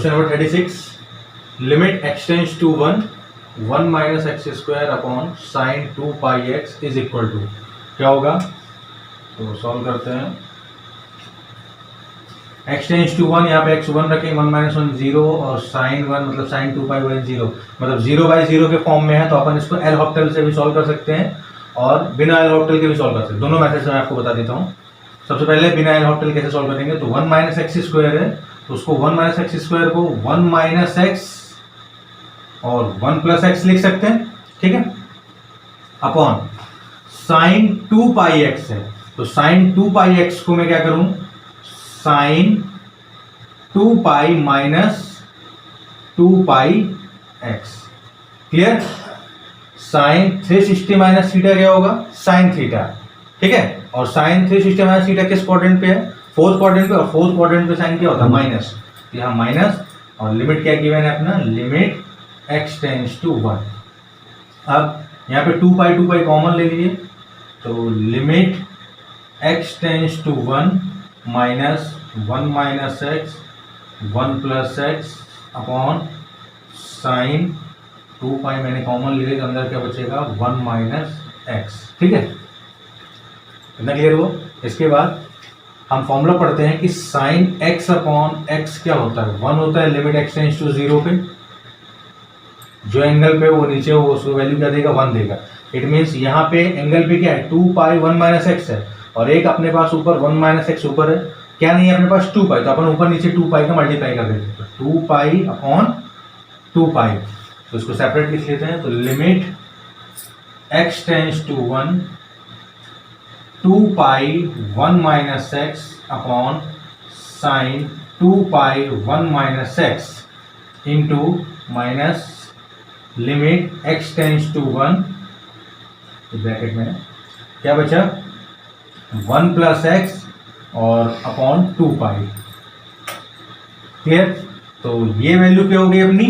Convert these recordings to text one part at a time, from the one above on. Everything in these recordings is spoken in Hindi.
Question number 36, limit x tends to 1 1 minus x square upon sine 2 pi x is equal to, क्या होगा? तो सॉल्व करते हैं। x टेंड्स टू 1, यहाँ पे x 1 रखेंगे, 1 माइनस 1 0 और साइन 1 मतलब साइन 2 पाई बाई 0 मतलब 0/0 के फॉर्म में है, तो अपन इसको एल हॉपिटल से भी सॉल्व कर सकते हैं और बिना एल हॉपिटल के भी सॉल्व कर सकते हैं। दोनों मेथड से मैं आपको बता देता हूँ। सबसे पहले बिना एल हॉपिटल कैसे सॉल्व करेंगे, तो 1 माइनस एक्स स्क्वायर है, तो उसको 1 माइनस एक्स स्क्वायर को 1 माइनस एक्स और 1 प्लस एक्स लिख सकते हैं, ठीक है, अपॉन साइन 2 पाई एक्स है, तो साइन 2 पाई एक्स को मैं क्या करूं, sine 2 pi minus 2 pi x. Clear? Sine 360 minus theta क्या होगा, साइन थीटा, ठीक है। और साइन 360 माइनस थीटा किस क्वाड्रेंट पे है, फोर्थ क्वाड्रेंट पे, और फोर्थ क्वाड्रेंट पे साइन क्या होता है, माइनस, यहां माइनस, और लिमिट क्या गिवन है अपना, लिमिट x टेंड्स टू 1। अब यहाँ पे 2 पाई कॉमन ले लीजिए, तो limit x tends to 1 minus 1 minus x 1 plus x upon sine 2 pi मैंने कॉमन ले लिया, तो अंदर क्या बचेगा, 1 माइनस एक्स, ठीक है, इतना क्लियर हो। इसके बाद हम फॉर्मूला पढ़ते हैं कि साइन x अपॉन एक्स क्या होता है, 1 होता है लिमिट x टेंड्स टू 0 पे, जो एंगल पे वो नीचे हो उसको वैल्यू क्या देगा, 1 देगा। इट मीन्स यहाँ पे एंगल पे क्या है, 2 पाई 1 माइनस एक्स है, और एक अपने पास ऊपर 1 माइनस एक्स ऊपर है, क्या नहीं है अपने पास 2 पाई, तो अपन ऊपर नीचे 2 पाई का मल्टीप्लाई कर देते हैं, तो 2 पाई अपॉन 2 पाई, तो इसको सेपरेट लिख लेते हैं। तो limit x tends to 1 2 pi 1 minus x upon sine 2 pi 1 minus x into minus limit x tends to 1, bracket में क्या बचा, 1 प्लस एक्स और अपॉन 2 पाई। क्लियर? तो ये वैल्यू क्या हो गई अपनी,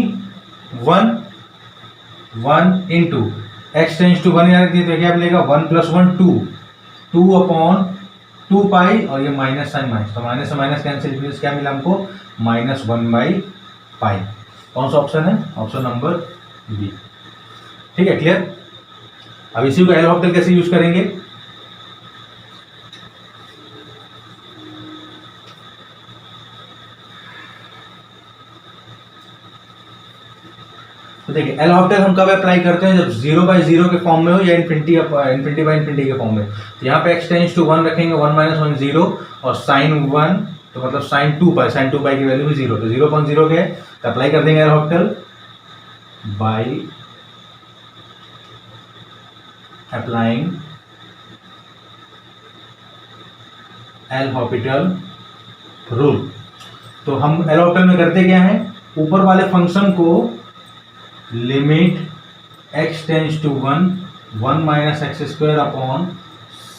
1 इंटू एक्स टेंड्स टू 1 याद रखिए, तो क्या मिलेगा, 1 प्लस 1 2 अपॉन 2 पाई, और ये माइनस साइन माइनस, तो माइनस से माइनस कैंसिल, क्या मिला हमको, -1/पाई। कौन सा ऑप्शन है, ऑप्शन नंबर बी, ठीक है। क्लियर? अब इसी को एल हॉपिटल कैसे यूज करेंगे, तो देखिए एल हॉपिटल हम कब अप्लाई करते हैं, जब 0/0 के फॉर्म में हो या इन्फिनिटी इन्फिनिटी के फॉर्म में। तो यहाँ पे x टेंड्स टू 1 रखेंगे, 1 माइनस 1 0, और साइन 1 तो मतलब साइन 2 पाई की वैल्यू भी 0, तो 0/0 के तो अप्लाई कर देंगे L Hôpital by applying L Hôpital rule. तो हम एल हॉपिटल में करते क्या है, ऊपर वाले फंक्शन को limit x tends to 1 minus x square upon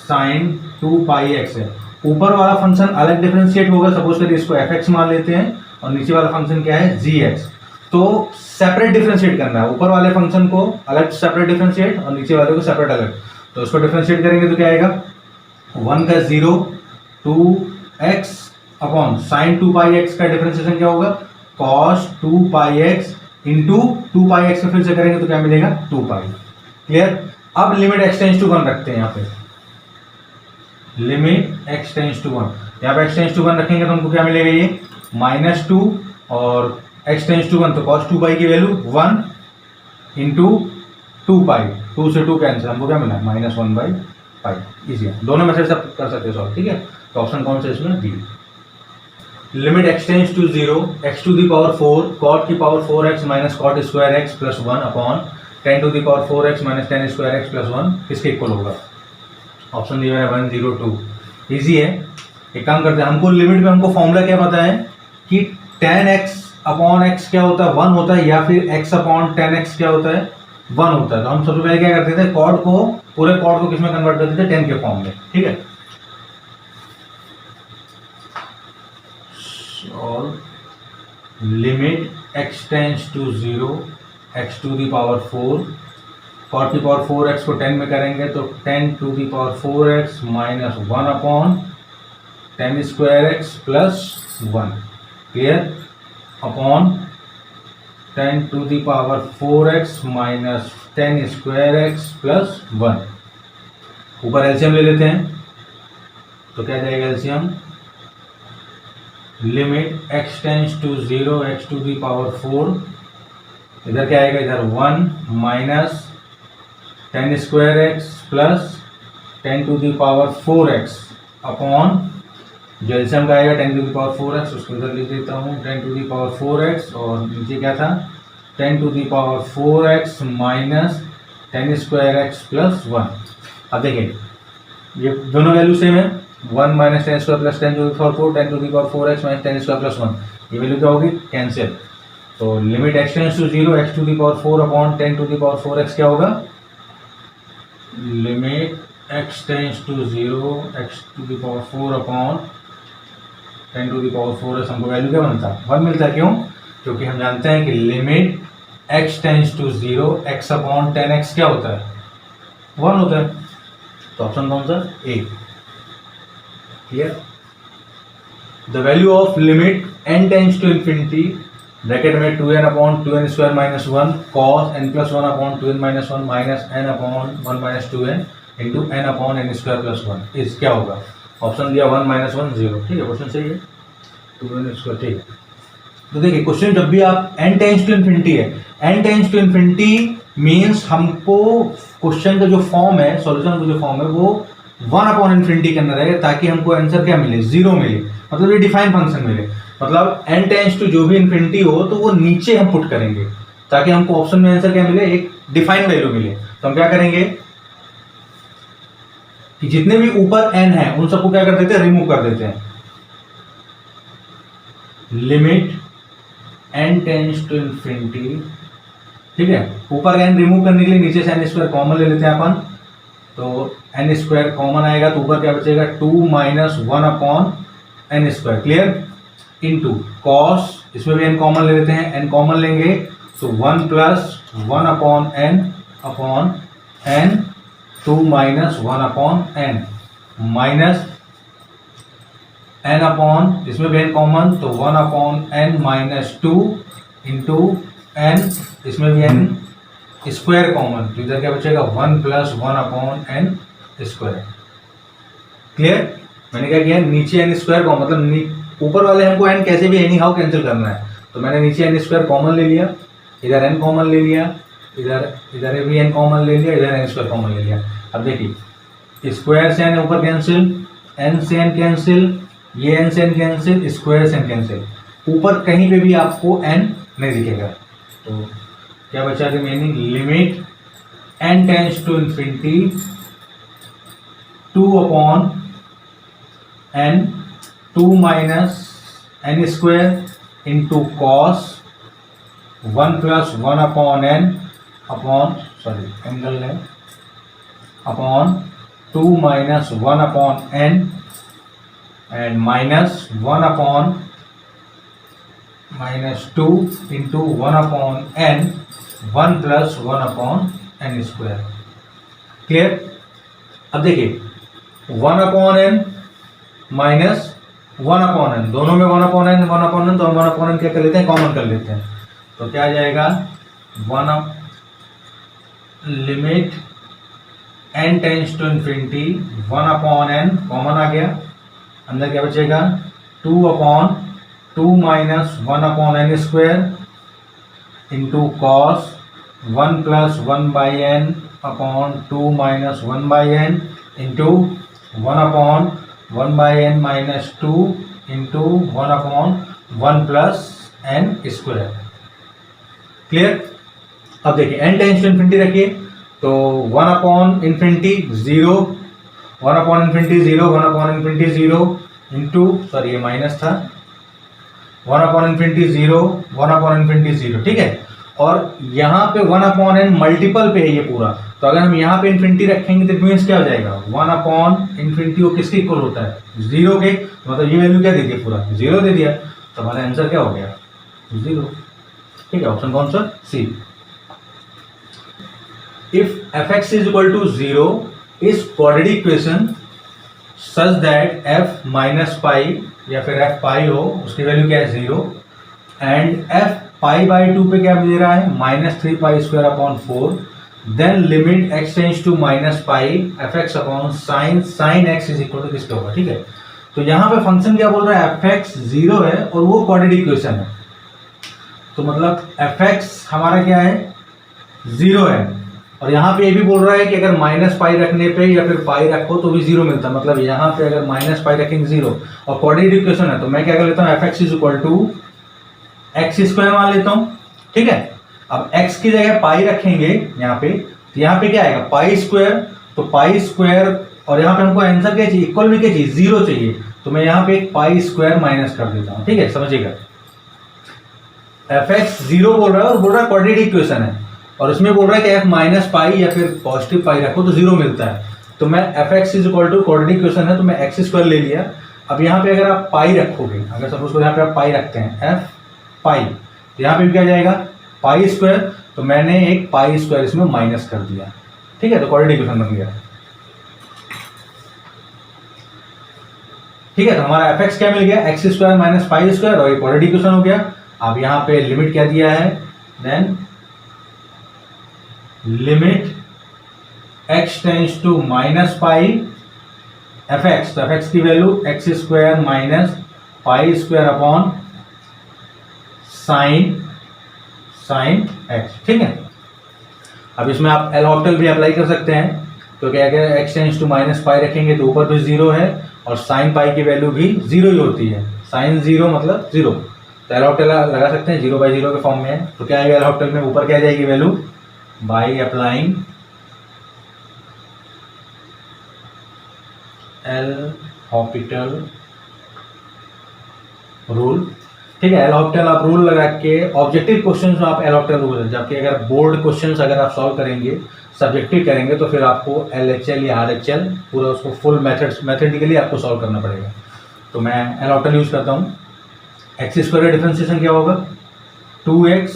sine 2 pi x है, ऊपर वाला फंक्शन अलग डिफरेंशिएट होगा, सपोज करिए इसको fx मान लेते हैं, और नीचे वाला फंक्शन क्या है, gx, तो सेपरेट डिफरेंशिएट करना है, ऊपर वाले फंक्शन को अलग सेपरेट डिफरेंशिएट और नीचे वाले को सेपरेट अलग, तो इसको डिफरेंशिएट करेंगे तो क्या आएगा, 1 का 0 2x upon sine 2 pi x का डिफरेंशिएशन क्या होगा, cos 2 pi x into 2 pi x फिर से करेंगे तो क्या मिलेगा, 2 पाई। क्लियर? अब लिमिट x टेंड्स टू 1 रखते हैं, यहाँ पे लिमिट x टेंड्स टू 1, यहाँ पे x टेंड्स टू 1 रखेंगे तो हमको क्या मिलेगा, ये -2 और x टेंड्स टू 1, तो cos 2 पाई की वैल्यू 1 इंटू 2 पाई, 2 से 2 कैंसिल, हमको क्या मिला, -1/पाई। इजी है, दोनों मेथड से कर सकते हो सॉल्व, ठीक है। तो ऑप्शन कौन सा इसमें, B. Limit x tends to 0 x to the power 4 cot की power 4x minus cot square x plus 1 upon 10 to the power 4x minus 10 square x plus 1 किसके इक्वल होगा, ऑप्शन दिया है 1 0 2। इजी है, एक काम करते हैं, हमको लिमिट में हमको फॉर्मूला क्या पता है कि tan x अपॉन x क्या होता है, 1 होता है, या फिर x अपॉन tan x क्या होता है, 1 होता है। तो हम सबसे पहले क्या करते थे, कॉड को, पूरे कॉड को किसमें कन्वर्ट करते थे, 10 के फॉर्म में, ठीक है। और limit x tends to 0 x to the power 4 cot की पावर 4x को 10 में करेंगे तो 10 to the power 4x minus 1 upon 10 square x plus 1। Clear? Upon 10 to the power 4x minus 10 square x plus 1। ऊपर एलसीएम ले लेते हैं, तो क्या जाएगा LCM, limit x tends to 0 x to the power 4, इधर क्या आएगा, इधर 1 minus 10 square x plus 10 to the power 4x upon जो एलसीएम का आएगा 10 टू द पावर 4x, उसको इधर लिख देता हूँ 10 टू द पावर 4x, और नीचे क्या था 10 to the power 4x minus 10 square x plus 1। अब देखिए ये दोनों वैल्यू सेम है, 1 minus 10 square plus 10 to the power 4, 10 to the power 4x minus 10 square plus 1, ये वैल्यू क्या होगी, कैंसिल। तो limit x tends to 0 x to the power 4 upon 10 to the power 4x क्या होगा, limit x tends to 0 x to the power 4 upon 10 to the power 4x, हमको वैल्यू क्या बनता है, 1 मिलता है। क्यों, क्योंकि हम जानते हैं कि limit x tends to 0 x upon 10x क्या होता है, 1 होता है। तो ऑप्शन कौन सा, A. Clear. The value of limit n tends to infinity bracket में 2n upon 2n square minus 1 cos n plus 1 upon 2n minus 1 minus n upon 1 minus 2n into n upon n square plus 1 is क्या होगा, ऑप्शन दिया 1 माइनस 1 0, ठीक है, क्वेश्चन सही है, 2n स्क्वायर, ठीक है। तो देखिए क्वेश्चन जब भी आप n टेंस टू इन्फिनिटी है, n tends to infinity means हमको क्वेश्चन का जो फॉर्म है, सॉल्यूशन का जो फॉर्म है वो 1 अपॉन इन्फिनिटी के अंदर है, ताकि हमको आंसर क्या मिले, 0 मिले, मतलब ये डिफाइन फंक्शन मिले। मतलब n टेंस टू जो भी इन्फिनिटी हो तो वो नीचे हम पुट करेंगे, ताकि हमको ऑप्शन में आंसर क्या मिले, एक डिफाइन वैल्यू मिले। तो हम क्या करेंगे कि जितने भी ऊपर n है उन सबको क्या कर देते हैं, रिमूव कर देते हैं। Limit n tends to infinity, ठीक है, ऊपर n रिमूव करने के लिए नीचे से n स्क्वायर कॉमन ले लेते हैं अपन, तो n स्क्वायर कॉमन आएगा तो ऊपर क्या बचेगा, 2 minus 1 upon n square, clear, into cos, इसमें भी n कॉमन ले लेते हैं, n कॉमन लेंगे तो 1 plus 1 upon n 2 minus 1 upon n minus n upon, इसमें भी n कॉमन तो 1 upon n minus 2 into n, इसमें भी n स्क्वायर कॉमन, तो इधर क्या बचेगा 1 plus 1 upon n square. Clear, मैंने क्या किया, नीचे n स्क्वायर को मतलब ऊपर वाले हमको n कैसे भी एनी हाउ कैंसिल करना है, तो मैंने नीचे n स्क्वायर कॉमन ले लिया, इधर n कॉमन ले लिया, इधर भी n कॉमन ले लिया, इधर n स्क्वायर कॉमन ले लिया। अब देखिए स्क्वायर से n ऊपर कैंसिल, n से n कैंसिल, ये n से n कैंसिल, स्क्वायर से n कैंसिल, ऊपर कहीं पे भी आपको n नहीं दिखेगा। तो क्या बचा remaining, limit n tends to infinity 2 upon n 2 minus n square into cos 1 plus 1 upon n upon, sorry angle है, upon 2 minus 1 upon n and minus 1 upon minus 2 into 1 upon n 1 plus 1 upon n square. Clear. अब देखिए 1 upon n minus 1 upon n, दोनों में 1 अपॉन n 1 अपॉन n, तो हम 1 अपॉन n क्या कर लेते हैं, कॉमन कर लेते हैं। तो क्या आ जाएगा, 1 limit n tends to infinity 1 upon n common आ गया, अंदर क्या बचेगा 2 upon 2 minus 1 upon n square into cos 1 plus 1 by n upon 2 minus 1 by n into 1 upon 1 by n minus 2 into 1 upon 1 plus n square. Clear. अब देखिए n टेंस टू इन्फिनिटी रखिए, तो 1 upon infinity 0, 1 upon infinity 0, 1 upon infinity 0 into, sorry ये माइनस था, 1 अपॉन इन्फिनिटी 0, 1 अपॉन इन्फिनिटी 0, ठीक है। और यहाँ पे 1 अपॉन n मल्टीपल पे है ये पूरा, तो अगर हम यहाँ पे इन्फिनिटी रखेंगे तो मीन्स क्या हो जाएगा, 1 अपॉन इन्फिनिटी वो किसके इक्वल होता है, 0 के, मतलब ये वैल्यू क्या दे दिया, पूरा 0 दे दिया, तो हमारा आंसर क्या हो गया, 0। ठीक है, ऑप्शन कौन सा, C. If fx is equal to 0 is quadratic equation such that f minus pi या फिर f पाई हो, उसकी वैल्यू क्या है 0, एंड एफ पाई बाई 2 पे क्या दे रहा है, -3π² then limit x tends to -pi fx upon sine x is equal to किसका होगा, ठीक है। तो यहाँ पे फंक्शन क्या बोल रहा है, fx 0 है और वो क्वाड्रेटिक इक्वेशन है, तो मतलब fx हमारा क्या है, 0 है। और यहाँ पे ये भी बोल रहा है कि अगर -पाई रखने पे या फिर पाई रखो तो भी 0 मिलता है, मतलब यहाँ पे अगर -पाई रखेंगे 0 और क्वाड्रेटिक इक्वेशन है, तो मैं क्या कर लेता हूँ, fx is equal to x² मान लेता हूँ, ठीक है। अब x की जगह पाई रखेंगे यहाँ पे, तो यहाँ पे क्या आएगा, पाई², तो पाई² और यहाँ पे हमको आंसर क्या चाहिए, इक्वल में क्या चाहिए, 0 चाहिए, तो मैं यहाँ पे एक पाई² माइनस कर देता हूँ, ठीक है, समझिएगा। fx 0 बोल रहा है और बोल रहा है क्वाड्रेटिक इक्वेशन है, और उसमें बोल रहा है कि f -पाई या फिर पॉजिटिव पाई रखो तो 0 मिलता है, तो मैं fx is equal to quadratic equation है तो मैं x² ले लिया। अब यहाँ पे अगर आप पाई रखोगे, अगर सपोज यहाँ पे आप पाई रखते हैं f पाई, तो यहाँ पे क्या जाएगा, पाई², तो मैंने एक पाई² इसमें माइनस कर दिया, ठीक है, तो क्वाड्रेटिक इक्वेशन बन गया, ठीक है। तो हमारा fx क्या मिल गया, x² - पाई² और ये क्वाड्रेटिक इक्वेशन हो गया। अब यहाँ पे लिमिट क्या दिया है, then limit x tends to -pi fx, तो fx की value x² - pi upon sine x, ठीक है। अब इसमें आप एल हॉपिटल भी अप्लाई कर सकते हैं, तो क्या अगर x टेंस टू -पाई रखेंगे तो ऊपर भी 0 है और साइन पाई की वैल्यू भी 0 ही होती है, साइन 0 मतलब 0, तो एल हॉपिटल लगा सकते हैं, 0/0 के फॉर्म में है, तो क्या आएगा एल हॉपिटल में, ऊपर क्या आ जाएगी value, by applying L Hôpital rule, ठीक है। एल हॉपिटल आप रूल लगा के ऑब्जेक्टिव क्वेश्चंस में आप एल हॉपिटल रूल, जबकि अगर बोर्ड क्वेश्चंस अगर आप सॉल्व करेंगे, सब्जेक्टिव करेंगे, तो फिर आपको LHL या RHL पूरा उसको फुल मैथमेटिकली आपको सॉल्व करना पड़ेगा। तो मैं एल हॉपिटल यूज करता हूँ। x² का डिफरेंशिएशन क्या होगा, 2x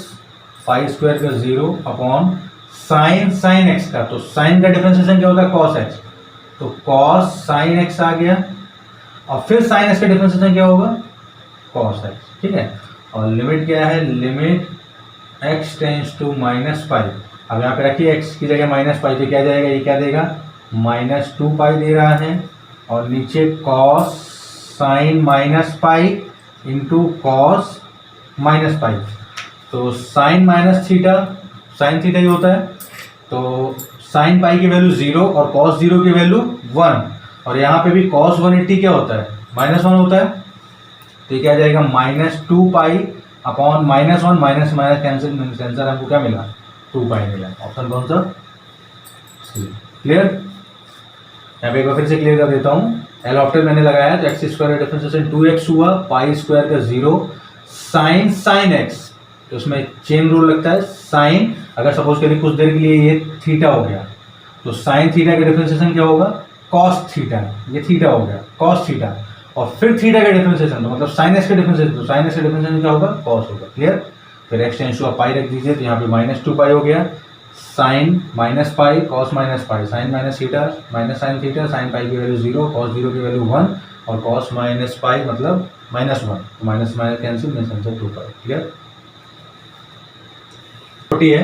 पाई² का 0 अपॉन साइन x का, तो साइन का डिफरेंशिएशन क्या होता है, cos x, तो cos साइन x आ गया, और फिर साइन x का डिफरेंशिएशन क्या होगा, cos x, ठीक है। और लिमिट क्या है, लिमिट x टेंस टू -पाई, अब यहाँ पे रखिए x की जगह -पाई, तो क्या जाएगा, ये क्या देगा, -2 दे रहा है, और नीचे cos sine -pi into cos -pi, तो sine minus theta, sine theta ही होता है, तो साइन पाई की वैल्यू 0 और cos 0 की वैल्यू 1, और यहाँ पे भी cos 180 क्या होता है, -1 होता है, तो ये क्या आ जाएगा, -2 upon -1 minus minus cancel, answer हमको क्या मिला, 2 मिला, ऑप्शन कौन सा, क्लियर। यहाँ पे एक बार फिर से क्लियर कर देता हूँ, एल हॉपिटल मैंने लगाया तो x² का डिफरेंशिएशन 2x हुआ, पाई² का 0, साइन x, तो उसमें चेन रूल लगता है, साइन अगर सपोज करिए कुछ देर के लिए ये थीटा हो गया, तो साइन थीटा का डिफरेंशिएशन क्या होगा, कॉस थीटा, ये थीटा हो गया, कॉस थीटा, और फिर थीटा का डिफरेंशिएशन, तो मतलब साइन x का डिफरेंशिएशन, तो साइन x का डिफरेंशिएशन क्या होगा, कॉस होगा, क्लियर। फिर x टेंस टू आप पाई रख दीजिए, तो यहाँ पे -2 हो गया, sine -pi cos -pi, sine minus theta minus sine theta, sine pi की वैल्यू 0, कॉस 0 की वैल्यू 1, और कॉस -पाई मतलब -1, तो minus minus cancel, answer 2 clear. छोटी है,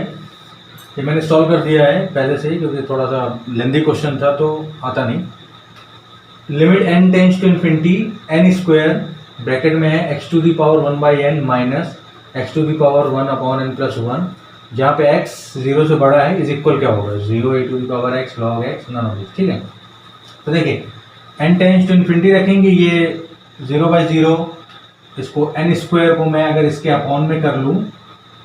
ये मैंने सॉल्व कर दिया है पहले से ही, क्योंकि थोड़ा सा लेंदी क्वेश्चन था तो आता नहीं। Limit n tends to infinity n² bracket में है x⁴ माइनस x⁴ जहाँ पे x 0 से बड़ा है इज इक्वल क्या होगा, 0 a⁴x log x none of this, ठीक है। तो देखिए n टेंस टू इन्फिनिटी रखेंगे, ये 0/0, इसको n² को मैं अगर इसके अपॉन में कर लूँ,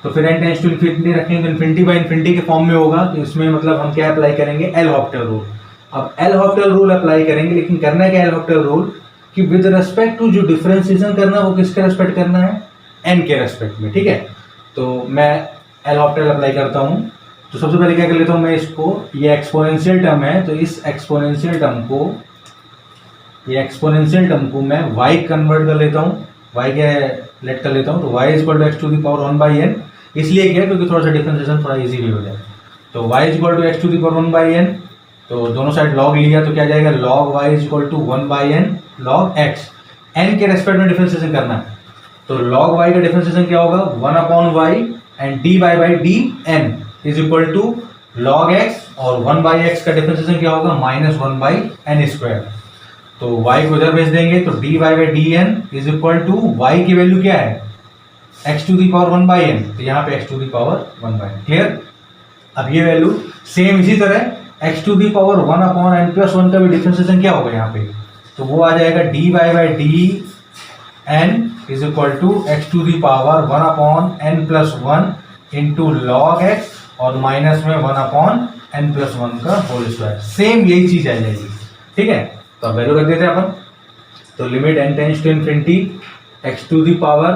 तो फिर n टेंस टू इन्फिनिटी रखेंगे तो इन्फिनिटी के फॉर्म में होगा, तो इसमें मतलब हम क्या अप्लाई करेंगे, एल हॉपिटल रूल। अब एल हॉपिटल रूल अप्लाई करेंगे, लेकिन करना है क्या एल हॉपिटल रूल, कि विद रेस्पेक्ट टू जो डिफरेंशिएशन करना है वो किसके रेस्पेक्ट करना है, n के रेस्पेक्ट में, ठीक है। तो मैं एल हॉपिटल अप्लाई करता हूँ, तो सबसे पहले क्या कर लेता हूँ मैं इसको, ये एक्सपोनेंशियल टर्म है, तो इस एक्सपोनेंशियल टर्म को मैं y कन्वर्ट कर लेता हूँ, y के लेट कर लेता हूँ, तो y इक्वल टू x⁴ इसलिए क्या, क्योंकि थोड़ा सा डिफरेंशिएशन थोड़ा इजी भी हो जाए। तो y इक्वल टू x⁴, तो दोनों साइड log लिया तो क्या जाएगा, log y equal to 1/n log x, n के रेस्पेक्ट में डिफरेंशिएशन करना है, तो log y का डिफरेंशिएशन क्या होगा, 1/y and dy by D N is equal to log x, और 1/x का डिफरेंशिएशन क्या होगा, -1/n स्क्वायर। तो y को इधर भेज देंगे तो dy by D N is equal to y की वैल्यू क्या है, x to the power 1/n, तो यहाँ पे x to the power 1/n। Clear. अब ये वैल्यू सेम इसी तरह x to the power 1/n+1 का भी डिफरेंशिएशन क्या होगा यहाँ पे, तो वो आ जाएगा dy by D N is equal to x to the power 1/n+1 into log x, और माइनस में 1/n+1 का होल स्क्वायर। सेम यही चीज आ जाएगी। ठीक है, तो अब वैल्यू रख देते हैं अपन। तो limit n tends to infinity x to the power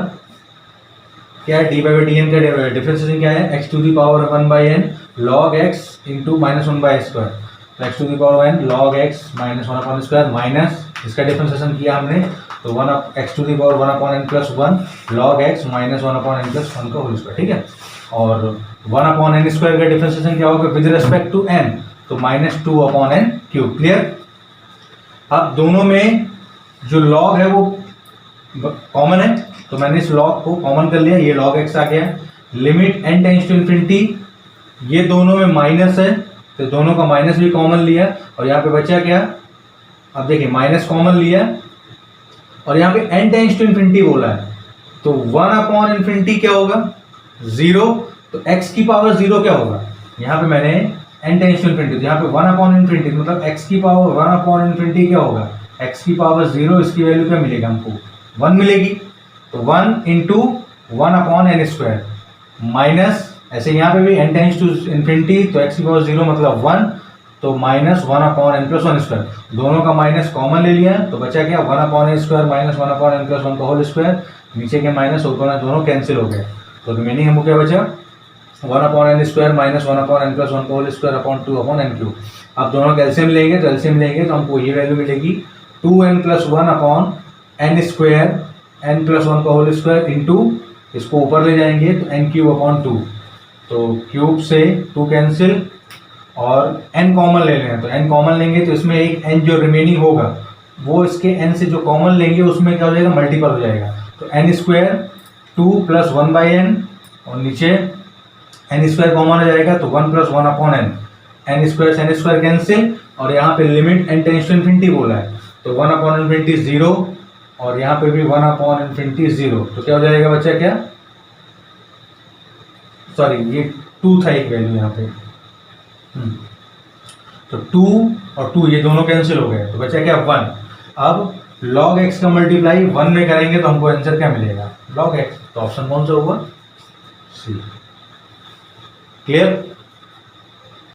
क्या है, डी बाई डी एन का डिफरेंशिएशन क्या है, x to the power 1/n log x into -1/स्क्वायर, तो x to the power 1 log x minus 1/स्क्वायर, माइनस इसका डिफरेंशिएशन किया हमने तो x to the power 1/n+1 log x minus 1/n+1 का होल स्क्वायर। ठीक है, और 1/n स्क्वायर का डिफरेंशिएशन क्या होगा विद रिस्पेक्ट टू n, तो -2/n³। क्लियर। अब दोनों में जो log है वो कॉमन है, तो मैंने इस log को कॉमन कर लिया, ये log x आ गया। Limit n tends to infinity, ये दोनों में माइनस है तो दोनों का माइनस भी कॉमन लिया, और यहाँ पे बचा क्या, अब देखिए माइनस कॉमन लिया और यहाँ पे n टेंड्स टू इन्फिनिटी बोला है, तो 1/∞ क्या होगा, 0, तो x की पावर 0 क्या होगा, यहाँ पे मैंने n टेंड्स टू इन्फिनिटी, तो यहाँ पे 1/∞ मतलब x की पावर 1/∞ क्या होगा, x की पावर 0, इसकी वैल्यू क्या मिलेगा हमको, 1 मिलेगी। तो 1 इंटू 1/n² माइनस, ऐसे यहाँ पे भी n टेंड्स टू इन्फिनिटी, तो x की पावर 0 मतलब 1, तो -1/n+1², दोनों का माइनस कॉमन ले लिया तो बचा क्या, 1/n² माइनस 1/n+1 का होल स्क्वायर, नीचे के माइनस ऊपर दोनों कैंसिल हो गए, तो रिमेनिंग हमको क्या बचा, 1/n² माइनस 1/n+1 का होल स्क्वायर अपॉन 2/n³। अब दोनों कैल्शियम लेंगे तो एल्शियम लेंगे तो हमको ये वैल्यू मिलेगी 2n+1/n² n+1 का होल स्क्वायर इंटू, इसको ऊपर ले जाएंगे तो n³/2, तो क्यूब से 2 कैंसिल और n कॉमन ले लें, तो n कॉमन लेंगे तो इसमें एक n जो रिमेनिंग होगा वो इसके n से जो कॉमन लेंगे उसमें क्या हो जाएगा, मल्टीपल हो जाएगा, तो n² 2 + 1/n, और नीचे n² कॉमन हो जाएगा तो 1 + 1/n, n² से n² कैंसिल, और यहाँ पे limit n tends to infinity बोला है, तो 1/∞ 0, और यहाँ पे भी 1/∞ 0, तो क्या हो जाएगा बच्चा, क्या, सॉरी ये 2 था एक वैल्यू यहाँ पे, तो 2 और 2 ये दोनों कैंसिल हो गए, तो बचा क्या, 1। अब log x का मल्टीप्लाई 1 में करेंगे तो हमको आंसर क्या मिलेगा, log x, तो ऑप्शन कौन सा होगा, सी। क्लियर।